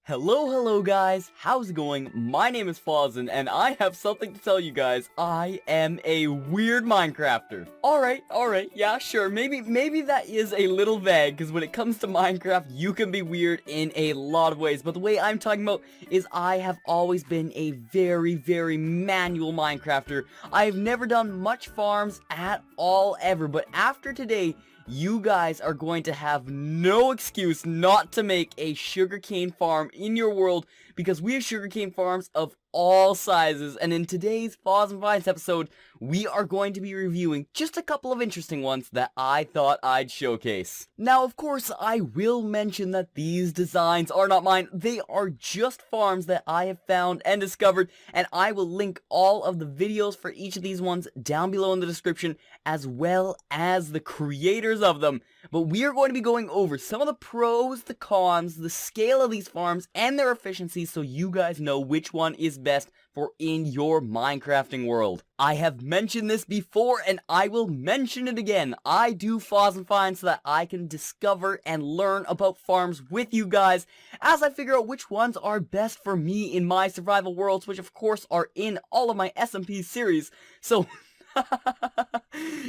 Hello guys, how's it going? My name is Fozzen, and I have something to tell you guys. I am a weird Minecrafter. Alright, yeah, sure, maybe that is a little vague, because when it comes to Minecraft, you can be weird in a lot of ways, but the way I'm talking about is I have always been a very manual Minecrafter. I've never done much farms at all ever, but after today, you guys are going to have no excuse not to make a sugarcane farm in your world, because we have sugarcane farms of all sizes, and in today's Fozzen Vines episode, we are going to be reviewing just a couple of interesting ones that I thought I'd showcase. Now, of course, I will mention that these designs are not mine. They are just farms that I have found and discovered, and I will link all of the videos for each of these ones down below in the description, as well as the creators of them. But we are going to be going over some of the pros, the cons, the scale of these farms, and their efficiency, so you guys know which one is best for in your Minecrafting world. I have mentioned this before, and I will mention it again. I do Fozzen Finds so that I can discover and learn about farms with you guys as I figure out which ones are best for me in my survival worlds, which of course are in all of my SMP series. So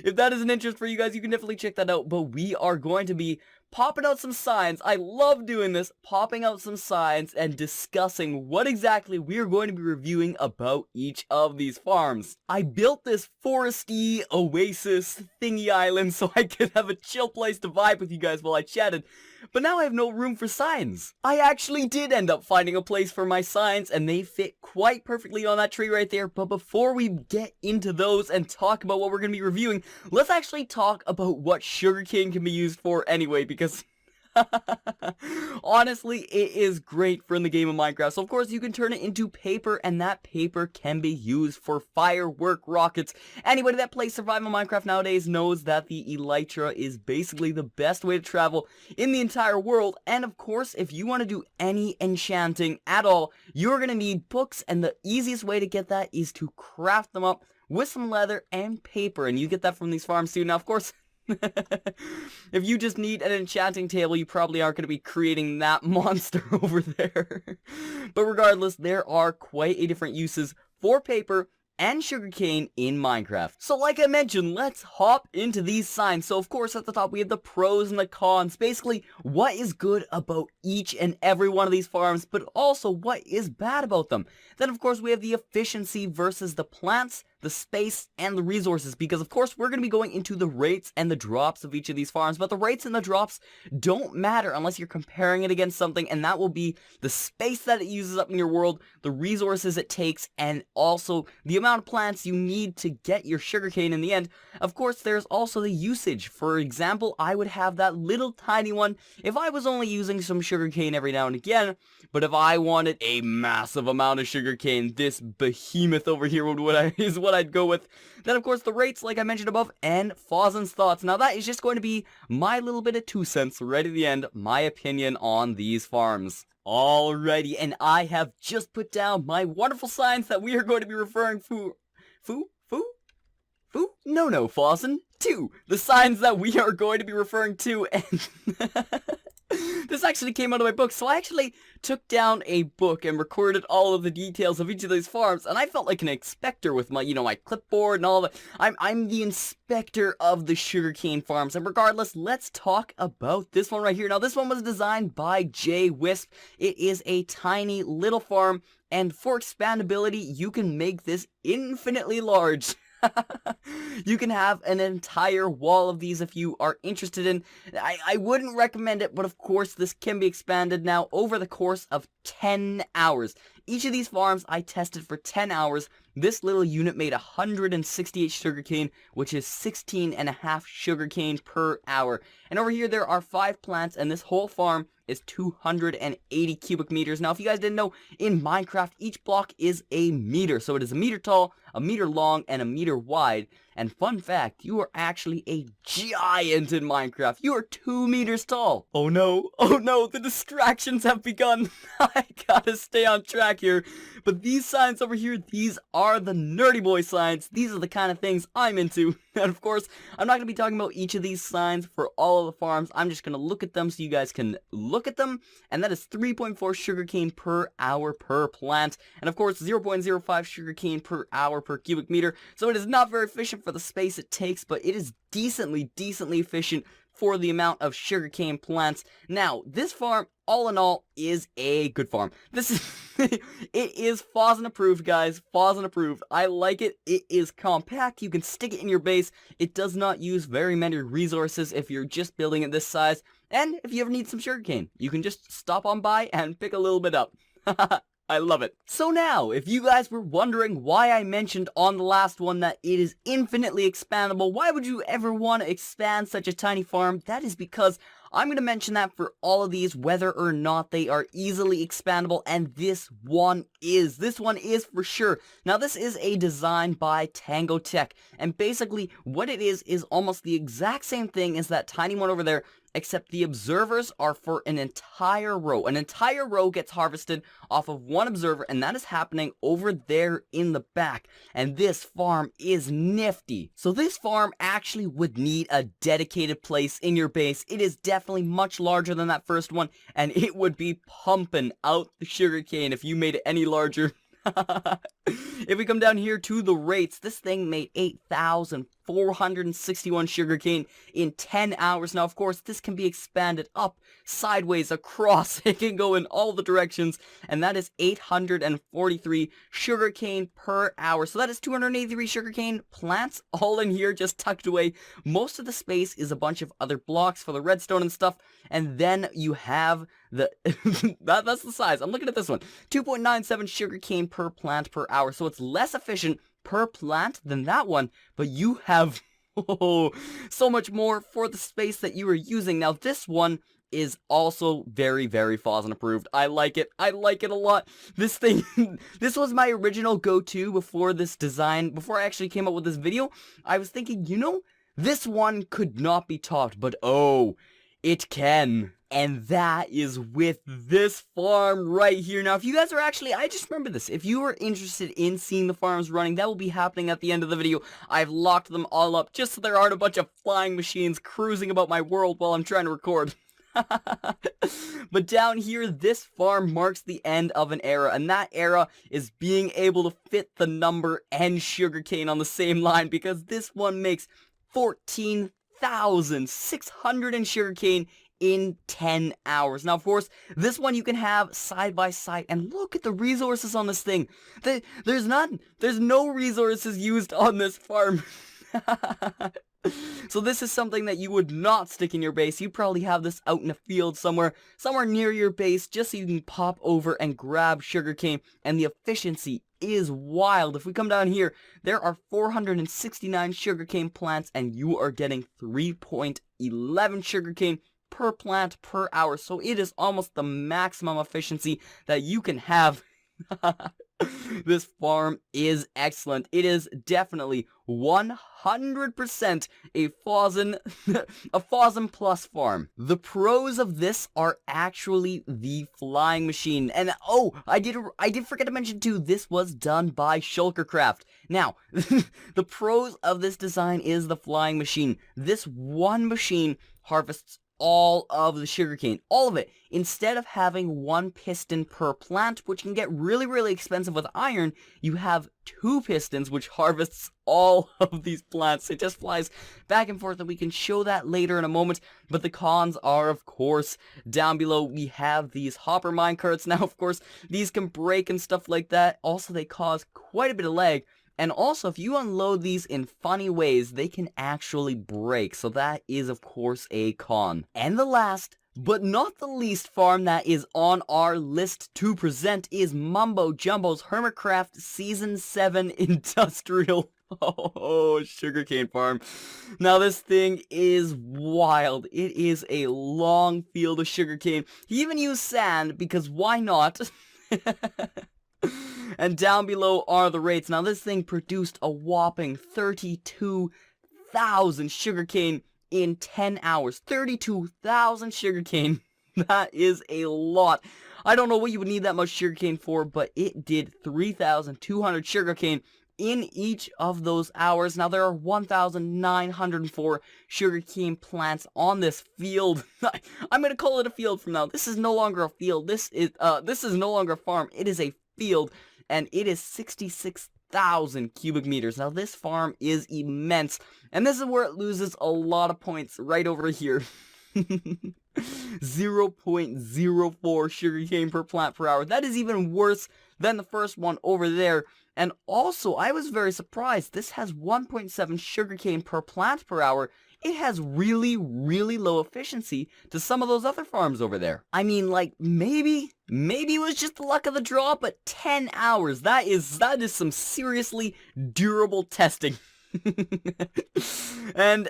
if that is an interest for you guys, you can definitely check that out. But we are going to be popping out some signs. I love doing this, popping out some signs and discussing what exactly we are going to be reviewing about each of these farms. I built this foresty oasis thingy island so I could have a chill place to vibe with you guys while I chatted, but now I have no room for signs. I actually did end up finding a place for my signs, and they fit quite perfectly on that tree right there. But before we get into those and talk about what we're going to be reviewing, let's actually talk about what sugarcane can be used for anyway, because honestly, it is great for in the game of Minecraft. So of course you can turn it into paper, and that paper can be used for firework rockets. Anybody that plays survival Minecraft nowadays knows that the elytra is basically the best way to travel in the entire world. And of course, if you want to do any enchanting at all, you're going to need books, and the easiest way to get that is to craft them up with some leather and paper, and you get that from these farms too. Now of course, if you just need an enchanting table, you probably aren't going to be creating that monster over there. But regardless, there are quite a different uses for paper and sugarcane in Minecraft. So like I mentioned, let's hop into these signs. So of course at the top we have the pros and the cons, basically what is good about each and every one of these farms, but also what is bad about them. Then of course we have the efficiency versus the plants, the space, and the resources, because of course we're going to be going into the rates and the drops of each of these farms, but the rates and the drops don't matter unless you're comparing it against something, and that will be the space that it uses up in your world, the resources it takes, and also the amount of plants you need to get your sugarcane in the end. Of course, there's also the usage. For example, I would have that little tiny one if I was only using some sugarcane every now and again, but if I wanted a massive amount of sugarcane, this behemoth over here is what I'd go with. Then of course the rates, like I mentioned above, and Fozzen's thoughts. Now that is just going to be my little bit of 2 cents right at the end, my opinion on these farms. Alrighty, and I have just put down my wonderful signs that we are going to be referring No, Fozzen, to the signs that we are going to be referring to, and this actually came out of my book. So I actually took down a book and recorded all of the details of each of these farms, and I felt like an inspector with my, my clipboard and all that. I'm the inspector of the sugarcane farms. And regardless, let's talk about this one right here. Now, this one was designed by JWhisp. It is a tiny little farm, and for expandability, you can make this infinitely large. You can have an entire wall of these if you are interested in. I wouldn't recommend it, but of course this can be expanded now over the course of 10 hours. Each of these farms I tested for 10 hours. This little unit made 168 sugarcane, which is 16.5 sugarcane per hour. And over here there are 5 plants, and this whole farm is 280 cubic meters. Now, if you guys didn't know, in Minecraft, each block is a meter. So it is a meter tall, a meter long, and a meter wide. And fun fact, you are actually a giant in Minecraft. You are 2 meters tall. Oh no, the distractions have begun. I gotta stay on track here. But these signs over here, these are the nerdy boy signs. These are the kind of things I'm into. And of course, I'm not going to be talking about each of these signs for all of the farms. I'm just going to look at them so you guys can look at them, and that is 3.4 sugarcane per hour per plant, and of course 0.05 sugarcane per hour per cubic meter, so it is not very efficient for the space it takes, but it is decently efficient for the amount of sugarcane plants. Now, this farm, all in all, is a good farm. This is, it is Fozzen approved, guys. Fozzen approved. I like it. It is compact. You can stick it in your base. It does not use very many resources if you're just building it this size. And if you ever need some sugarcane, you can just stop on by and pick a little bit up. I love it. So now, if you guys were wondering why I mentioned on the last one that it is infinitely expandable, why would you ever want to expand such a tiny farm? That is because I'm going to mention that for all of these, whether or not they are easily expandable, and this one is. This one is for sure. Now, this is a design by Tango Tek, and basically what it is almost the exact same thing as that tiny one over there, except the observers are for an entire row. An entire row gets harvested off of one observer, and that is happening over there in the back. And this farm is nifty. So this farm actually would need a dedicated place in your base. It is definitely much larger than that first one, and it would be pumping out the sugarcane if you made it any larger. If we come down here to the rates, this thing made 8,461 sugarcane in 10 hours. Now, of course, this can be expanded up, sideways, across. It can go in all the directions, and that is 843 sugarcane per hour. So that is 283 sugarcane plants all in here, just tucked away. Most of the space is a bunch of other blocks for the redstone and stuff, and then you have the that's the size. I'm looking at this one. 2.97 sugarcane per plant per hour. So it's less efficient per plant than that one, but you have so much more for the space that you are using. Now, this one is also very Fozzen approved. I like it. I like it a lot. This thing, this was my original go-to before this design, before I actually came up with this video. I was thinking, you know, this one could not be topped, but oh, it can. And that is with this farm right here. Now, if you guys are actually, I just remember this. If you are interested in seeing the farms running, that will be happening at the end of the video. I've locked them all up just so there aren't a bunch of flying machines cruising about my world while I'm trying to record. But down here, this farm marks the end of an era, and that era is being able to fit the number and sugarcane on the same line, because this one makes 14,600 in sugarcane in 10 hours. Now, of course, this one you can have side by side, and look at the resources on this thing. There's no resources used on this farm. So this is something that you would not stick in your base. You probably have this out in a field somewhere near your base, just so you can pop over and grab sugarcane, and the efficiency is wild. If we come down here, there are 469 sugarcane plants, and you are getting 3.11 sugarcane per plant per hour. So it is almost the maximum efficiency that you can have. This farm is excellent. It is definitely 100% a Fozzen plus farm. The pros of this are actually the flying machine. And oh, I did forget to mention too, this was done by Shulkercraft. Now, the pros of this design is the flying machine. This one machine harvests all of the sugarcane, all of it. Instead of having one piston per plant, which can get really expensive with iron, you have two pistons, which harvests all of these plants. It just flies back and forth, and we can show that later in a moment. But the cons are, of course, down below. We have these hopper minecarts. Now, of course, these can break and stuff like that. Also, they cause quite a bit of lag. And also, if you unload these in funny ways, they can actually break. So that is, of course, a con. And the last, but not the least farm that is on our list to present is Mumbo Jumbo's Hermitcraft Season 7 Industrial. Oh, sugarcane farm. Now, this thing is wild. It is a long field of sugarcane. He even used sand, because why not? And down below are the rates. Now, this thing produced a whopping 32,000 sugarcane in 10 hours. 32,000 sugarcane. That is a lot. I don't know what you would need that much sugarcane for, but it did 3,200 sugarcane in each of those hours. Now, there are 1,904 sugarcane plants on this field. I'm going to call it a field from now. This is no longer a field. This is no longer a farm. It is a field, and it is 66,000 cubic meters. Now, this farm is immense, and this is where it loses a lot of points right over here. 0.04 sugarcane per plant per hour. That is even worse than the first one over there. And also, I was very surprised. This has 1.7 sugarcane per plant per hour. It has really, really low efficiency to some of those other farms over there. I mean, like, maybe it was just the luck of the draw, but 10 hours. That is some seriously durable testing. And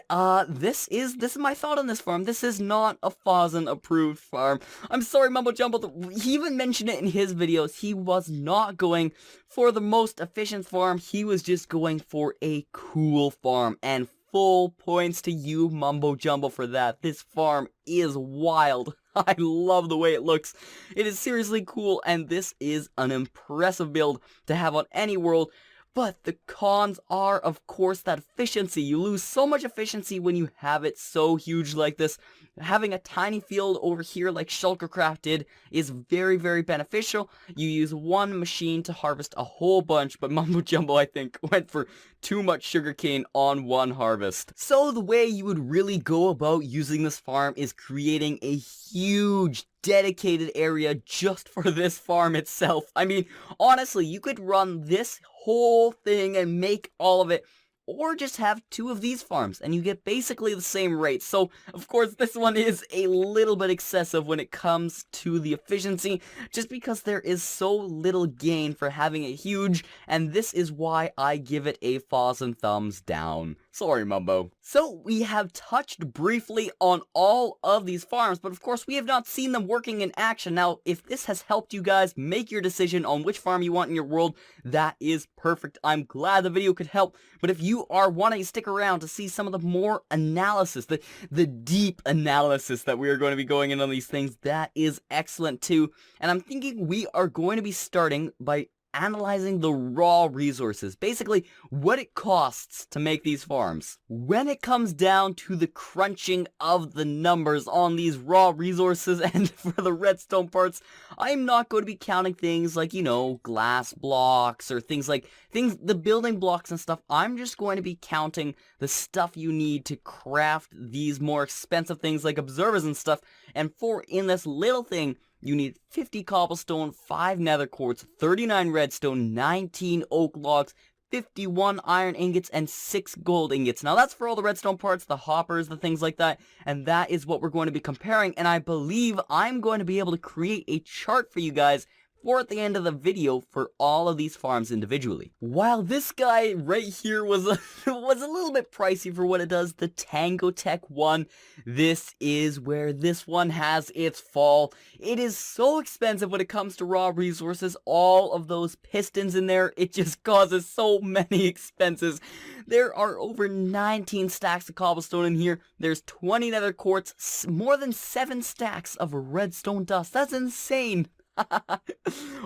this is my thought on this farm. This is not a Fozzen approved farm. I'm sorry, Mumbo Jumbo, he even mentioned it in his videos. He was not going for the most efficient farm. He was just going for a cool farm, and full points to you, Mumbo Jumbo, for that. This farm is wild. I love the way it looks. It is seriously cool, and this is an impressive build to have on any world. But the cons are, of course, that efficiency. You lose so much efficiency when you have it so huge like this. Having a tiny field over here like Shulkercraft did is very, very beneficial. You use one machine to harvest a whole bunch, but Mumbo Jumbo, I think, went for too much sugarcane on one harvest. So the way you would really go about using this farm is creating a huge dedicated area just for this farm itself. I mean, honestly, you could run this whole thing and make all of it, or just have two of these farms and you get basically the same rate. So, of course, this one is a little bit excessive when it comes to the efficiency, just because there is so little gain for having it huge, and this is why I give it a Fozzen thumbs down. Sorry, Mumbo. So, we have touched briefly on all of these farms, but of course we have not seen them working in action. Now, if this has helped you guys make your decision on which farm you want in your world, that is perfect. I'm glad the video could help, but if you are wanting to stick around to see some of the more analysis, the deep analysis that we are going to be going in on these things, that is excellent too. And I'm thinking we are going to be starting by analyzing the raw resources, basically what it costs to make these farms. When it comes down to the crunching of the numbers on these raw resources, and for the redstone parts, I'm not going to be counting things like, you know, glass blocks or the building blocks and stuff. I'm just going to be counting the stuff you need to craft these more expensive things like observers and stuff. And in this little thing, you need 50 cobblestone, 5 nether quartz, 39 redstone, 19 oak logs, 51 iron ingots, and 6 gold ingots. Now that's for all the redstone parts, the hoppers, the things like that, and that is what we're going to be comparing, and I believe I'm going to be able to create a chart for you guys for at the end of the video for all of these farms individually. While this guy right here was a little bit pricey for what it does, the Tango Tek one, this is where this one has its fall. It is so expensive when it comes to raw resources. All of those pistons in there, it just causes so many expenses. There are over 19 stacks of cobblestone in here. There's 20 nether quartz, more than 7 stacks of redstone dust. That's insane.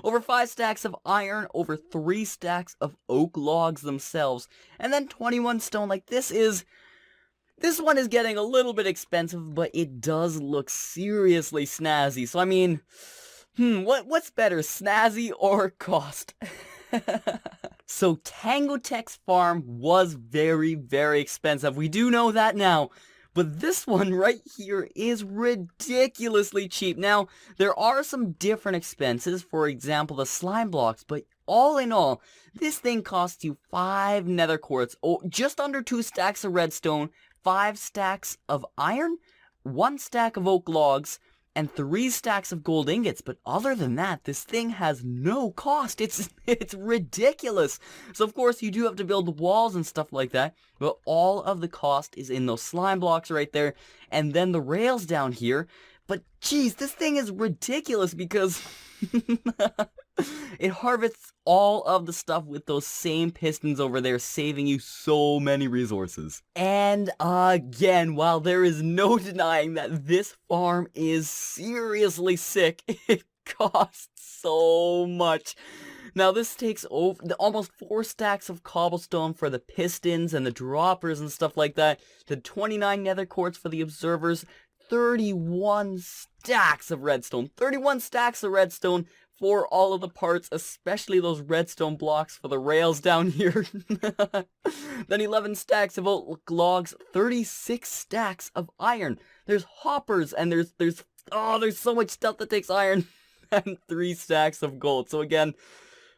Over 5 stacks of iron, over 3 stacks of oak logs themselves, and then 21 stone. Like, this one is getting a little bit expensive, but it does look seriously snazzy. So I mean, what's better, snazzy or cost? So Tango Tek's farm was very, very expensive. We do know that now. But this one right here is ridiculously cheap. Now, there are some different expenses, for example, the slime blocks, but all in all, this thing costs you 5 nether quartz, just under 2 stacks of redstone, 5 stacks of iron, 1 stack of oak logs, and 3 stacks of gold ingots. But other than that, this thing has no cost. It's ridiculous. So of course you do have to build the walls and stuff like that, but all of the cost is in those slime blocks right there, and then the rails down here. But geez, this thing is ridiculous because it harvests all of the stuff with those same pistons over there, saving you so many resources. And again, while there is no denying that this farm is seriously sick, it costs so much. Now this takes over almost 4 stacks of cobblestone for the pistons and the droppers and stuff like that, to 29 nether quartz for the observers, 31 stacks of redstone. 31 stacks of redstone for all of the parts, especially those redstone blocks for the rails down here. Then 11 stacks of oak logs, 36 stacks of iron. There's hoppers and there's so much stuff that takes iron. And 3 stacks of gold. So again,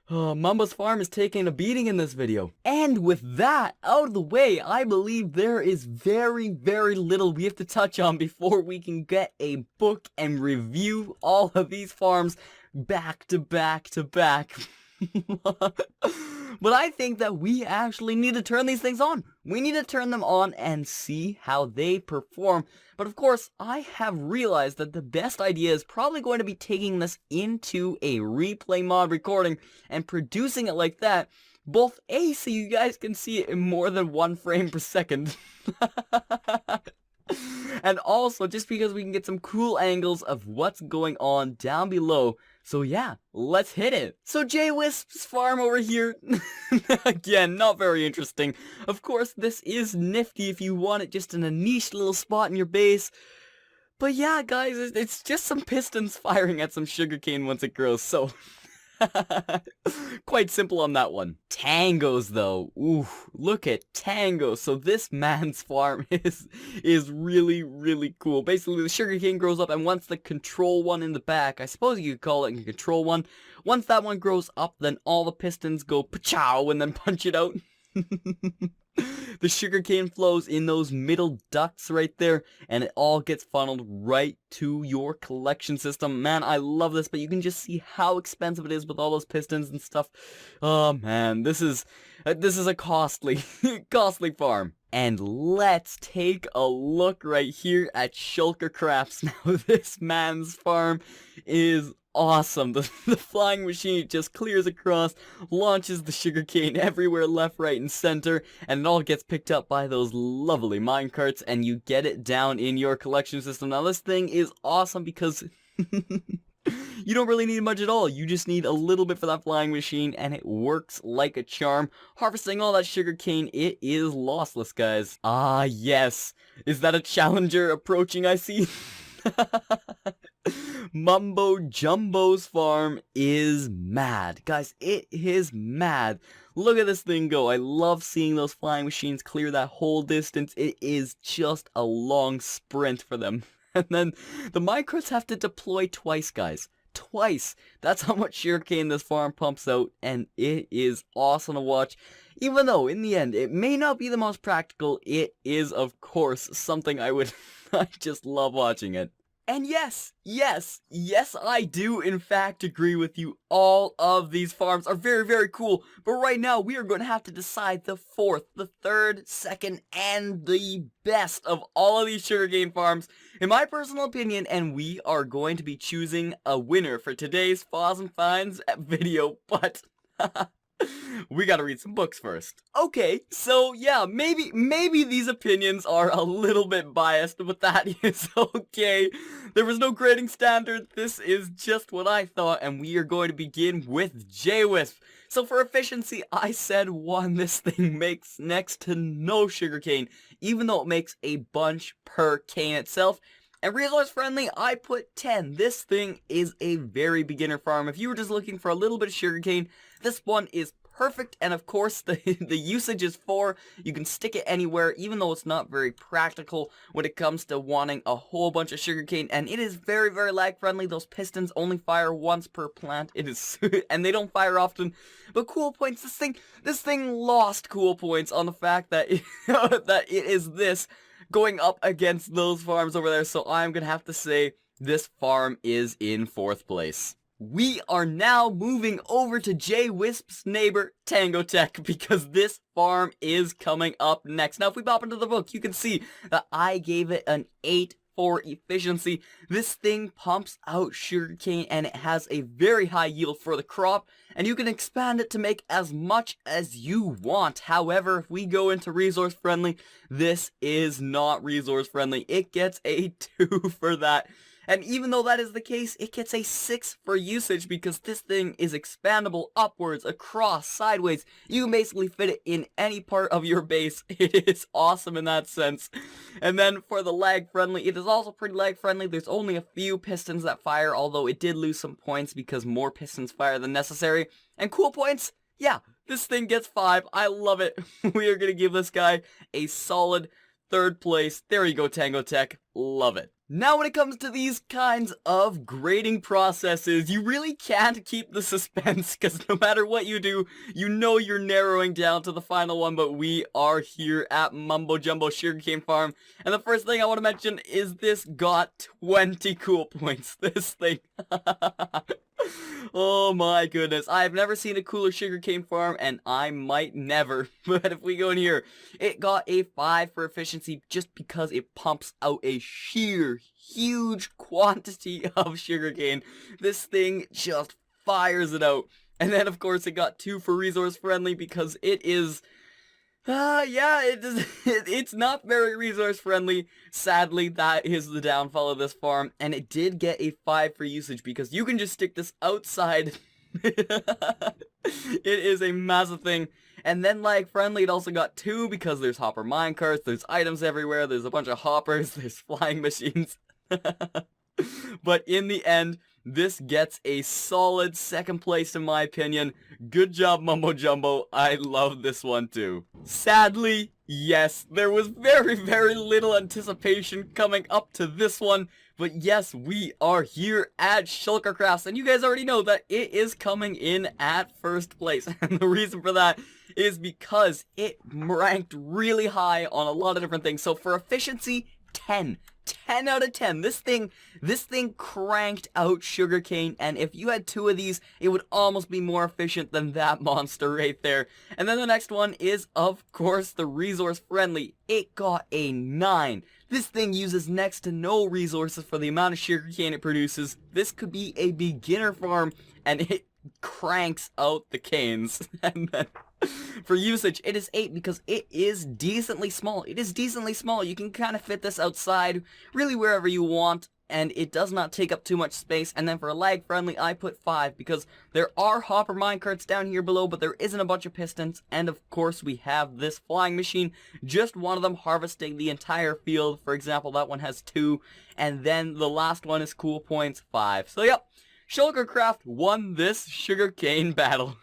Mumbo's farm is taking a beating in this video. And with that out of the way, I believe there is very, very little we have to touch on before we can get a book and review all of these farms back to back to back. But I think that we actually need to turn these things on. We need to turn them on and see how they perform. But of course, I have realized that the best idea is probably going to be taking this into a replay mod recording and producing it like that. Both A, so you guys can see it in more than 1 frame per second. And also, just because we can get some cool angles of what's going on down below. So yeah, let's hit it. So JWhisp's farm over here, again, not very interesting. Of course, this is nifty if you want it just in a niche little spot in your base. But yeah, guys, it's just some pistons firing at some sugarcane once it grows, so... Quite simple on that one. Tangos though, ooh, look at Tango. So this man's farm is really, really cool. Basically the sugarcane grows up, and once the control one in the back, I suppose you could call it a control one, once that one grows up, then all the pistons go pa-chow and then punch it out. The sugarcane flows in those middle ducts right there, and it all gets funneled right to your collection system. Man, I love this, but you can just see how expensive it is with all those pistons and stuff. Oh man, this is a costly, costly farm. And let's take a look right here at Shulkercraft's. Now, this man's farm is awesome. The flying machine just clears across, launches the sugarcane everywhere, left, right, and center, and it all gets picked up by those lovely minecarts, and you get it down in your collection system. Now, this thing is awesome because you don't really need much at all. You just need a little bit for that flying machine, and it works like a charm. Harvesting all that sugarcane, it is lossless, guys. Ah, yes. Is that a challenger approaching, I see? Mumbo Jumbo's farm is mad. Guys, it is mad. Look at this thing go. I love seeing those flying machines clear that whole distance. It is just a long sprint for them. And then the minecarts have to deploy twice, guys. Twice. That's how much sugarcane this farm pumps out, and it is awesome to watch. Even though, in the end, it may not be the most practical, it is, of course, something I just love watching it. And yes, I do in fact agree with you. All of these farms are very, very cool. But right now, we are going to have to decide the fourth, the third, second, and the best of all of these sugarcane farms, in my personal opinion. And we are going to be choosing a winner for today's Fozzen Finds video. But... we gotta read some books first. Okay, so yeah, maybe these opinions are a little bit biased, but that is okay. There was no grading standard. This is just what I thought, and we are going to begin with JWhisp. So for efficiency, I said 1. This thing makes next to no sugarcane, even though it makes a bunch per cane itself. And resource friendly, I put 10. This thing is a very beginner farm. If you were just looking for a little bit of sugarcane, this one is perfect. And of course, the usage is 4. You can stick it anywhere, even though it's not very practical when it comes to wanting a whole bunch of sugarcane. And it is very, very lag friendly. Those pistons only fire once per plant. It is, and they don't fire often. But cool points, this thing lost cool points on the fact that that it is this going up against those farms over there, so I'm gonna have to say this farm is in 4th place. We are now moving over to JWhisp's neighbor, Tango Tek, because this farm is coming up next. Now, if we pop into the book, you can see that I gave it an 8 for efficiency. This thing pumps out sugarcane, and it has a very high yield for the crop, and you can expand it to make as much as you want. However, if we go into resource friendly, this is not resource friendly. It gets a 2 for that. And even though that is the case, it gets a 6 for usage because this thing is expandable upwards, across, sideways. You can basically fit it in any part of your base. It is awesome in that sense. And then for the lag friendly, it is also pretty lag friendly. There's only a few pistons that fire, although it did lose some points because more pistons fire than necessary. And cool points, yeah, this thing gets 5. I love it. We are going to give this guy a solid 3rd place. There you go, Tango Tek. Love it. Now when it comes to these kinds of grading processes, you really can't keep the suspense because no matter what you do, you know you're narrowing down to the final one, but we are here at Mumbo Jumbo Sugarcane Farm, and the first thing I want to mention is this got 20 cool points. This thing. Oh my goodness, I've never seen a cooler sugarcane farm, and I might never, but if we go in here, it got a 5 for efficiency just because it pumps out a sheer, huge quantity of sugarcane. This thing just fires it out. And then of course it got 2 for resource friendly because it is... it's not very resource friendly. Sadly, that is the downfall of this farm. And it did get a 5 for usage because you can just stick this outside. It is a massive thing. And then lag friendly, it also got 2 because there's hopper minecarts, there's items everywhere, there's a bunch of hoppers, there's flying machines. But in the end, this gets a solid 2nd place in my opinion. Good job, Mumbo Jumbo. I love this one too. Sadly, yes, there was very, very little anticipation coming up to this one. But yes, we are here at Shulkercraft, and you guys already know that it is coming in at 1st place. And the reason for that is because it ranked really high on a lot of different things. So for efficiency, 10 out of 10. This thing cranked out sugarcane, and if you had 2 of these, it would almost be more efficient than that monster right there. And then the next one is, of course, the resource friendly. It got a 9. This thing uses next to no resources for the amount of sugarcane it produces. This could be a beginner farm, and it cranks out the canes. And then for usage, it is 8 because it is decently small. It is decently small. You can kind of fit this outside, really wherever you want, and it does not take up too much space. And then for lag friendly, I put 5 because there are hopper minecarts down here below, but there isn't a bunch of pistons. And of course, we have this flying machine, just one of them harvesting the entire field. For example, that one has 2, and then the last one is cool points, 5. So yep, Shulkercraft won this sugarcane battle.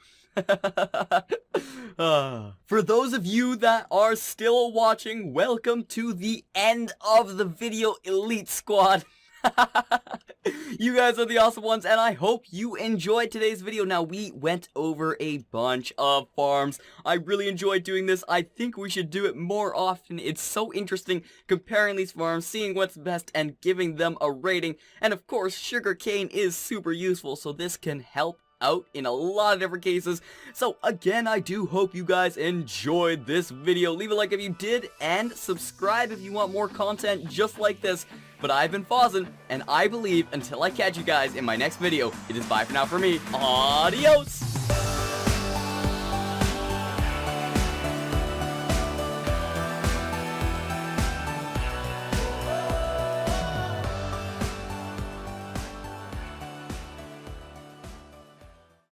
For those of you that are still watching, welcome to the end of the video, Elite Squad. You guys are the awesome ones, and I hope you enjoyed today's video. Now, we went over a bunch of farms. I really enjoyed doing this. I think we should do it more often. It's so interesting comparing these farms, seeing what's best, and giving them a rating. And of course, sugarcane is super useful, so this can help out in a lot of different cases. So again, I do hope you guys enjoyed this video. Leave a like if you did, and subscribe if you want more content just like this. But I've been Fozzen, and I believe until I catch you guys in my next video, it is bye for now for me. Adios!